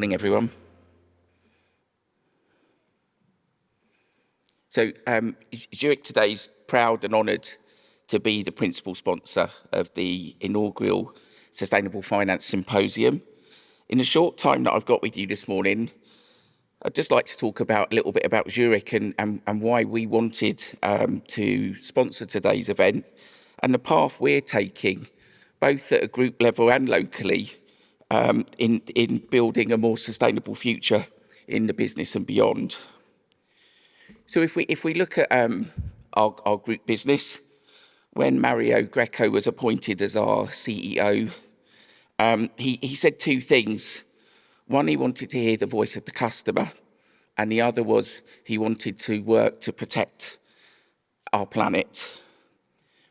Morning, everyone. So Zurich today is proud and honoured to be the principal sponsor of the inaugural Sustainable Finance Symposium. In the short time that I've got with you this morning, I'd just like to talk a little bit about Zurich and why we wanted to sponsor today's event and the path we're taking, both at a group level and locally, in building a more sustainable future in the business and beyond. So if we look at our group business, when Mario Greco was appointed as our CEO, he said two things. One, he wanted to hear the voice of the customer, and the other was he wanted to work to protect our planet.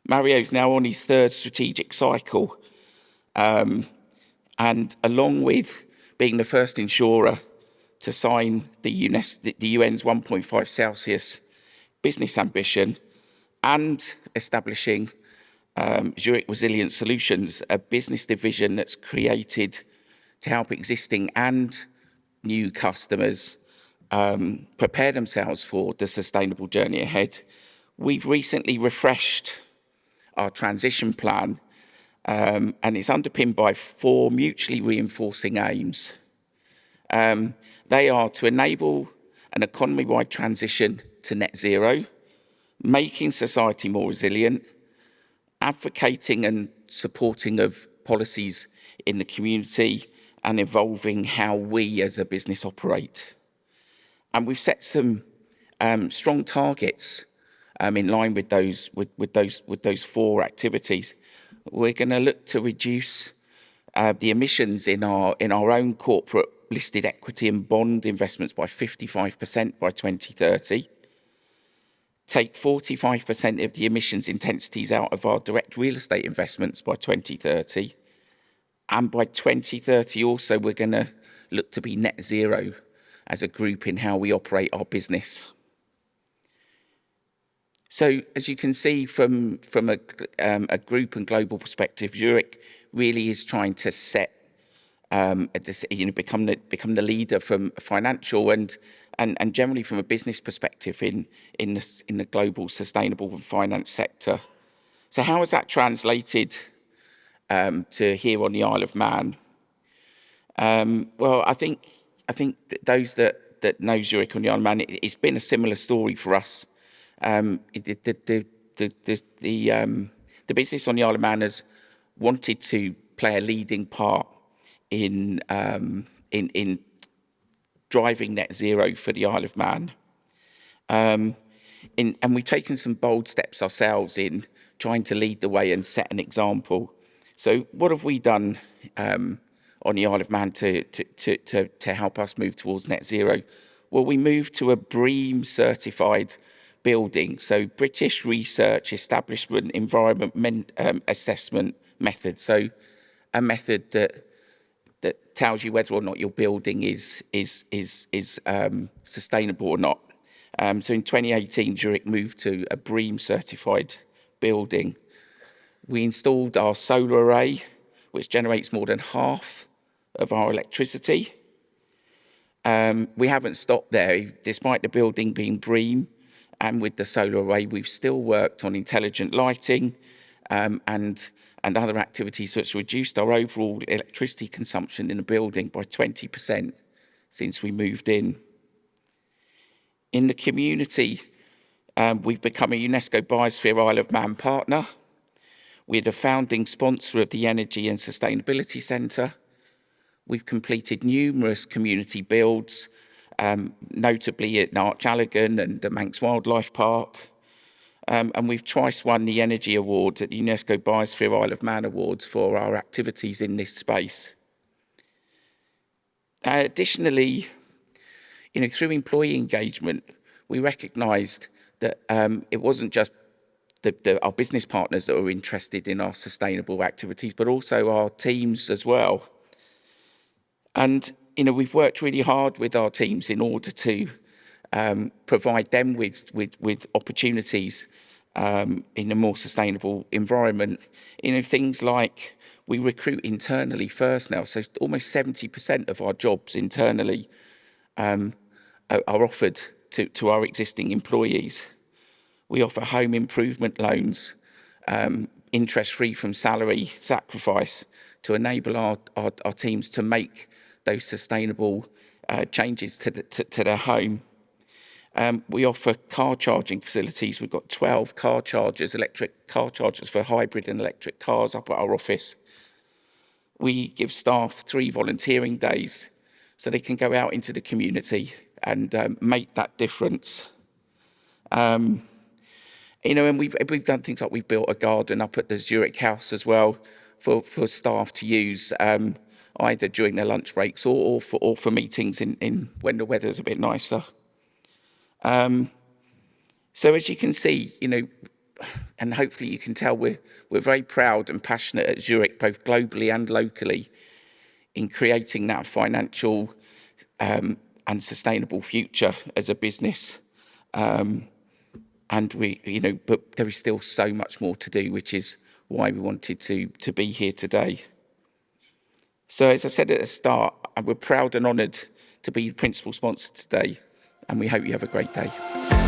Mario's now on his third strategic cycle, and along with being the first insurer to sign the UN's 1.5 Celsius business ambition and establishing Zurich Resilient Solutions, a business division that's created to help existing and new customers prepare themselves for the sustainable journey ahead. We've recently refreshed our transition plan, and it's underpinned by four mutually reinforcing aims. They are to enable an economy-wide transition to net zero, making society more resilient, advocating and supporting of policies in the community, and evolving how we as a business operate. And we've set some strong targets in line with those four activities. We're going to look to reduce the emissions in our own corporate listed equity and bond investments by 55% by 2030. Take 45% of the emissions intensities out of our direct real estate investments by 2030. And by 2030 also, we're going to look to be net zero as a group in how we operate our business. So as you can see from a group and global perspective, Zurich really is trying to set become the leader from a financial and generally from a business perspective in the global sustainable finance sector. So how has that translated to here on the Isle of Man? Well, I think that those that know Zurich on the Isle of Man, it's been a similar story for us. The business on the Isle of Man has wanted to play a leading part in driving net zero for the Isle of Man. And we've taken some bold steps ourselves in trying to lead the way and set an example. So what have we done on the Isle of Man to help us move towards net zero? Well, we moved to a BREEAM certified building, so British Research Establishment Environment Assessment method. So a method that tells you whether or not your building is sustainable or not. So in 2018, Zurich moved to a BREEAM certified building. We installed our solar array, which generates more than half of our electricity. We haven't stopped there. Despite the building being BREEAM and with the solar array, we've still worked on intelligent lighting and other activities that's reduced our overall electricity consumption in the building by 20% since we moved in. In the community, we've become a UNESCO Biosphere Isle of Man partner. We're the founding sponsor of the Energy and Sustainability Centre. We've completed numerous community builds, notably at Arch Allegan and the Manx Wildlife Park. And we've twice won the Energy Award at the UNESCO Biosphere Isle of Man Awards for our activities in this space. Additionally, through employee engagement, we recognised that it wasn't just our business partners that were interested in our sustainable activities, but also our teams as well. And we've worked really hard with our teams in order to provide them with opportunities in a more sustainable environment. Things like we recruit internally first now. So almost 70% of our jobs internally are offered to our existing employees. We offer home improvement loans, interest-free from salary sacrifice, to enable our teams to make those sustainable changes to their home. We offer car charging facilities. We've got 12 car chargers, electric car chargers for hybrid and electric cars up at our office. We give staff 3 volunteering days so they can go out into the community and make that difference. You know, and we've done things like we've built a garden up at the Zurich house as well for staff to use either during their lunch breaks or for meetings in when the weather's a bit nicer. So as you can see, you know, and hopefully you can tell, we're very proud and passionate at Zurich, both globally and locally, in creating that financial and sustainable future as a business. And we, you know, but there is still so much more to do, which is why we wanted to be here today. So as I said at the start, we're proud and honoured to be the principal sponsor today, and we hope you have a great day.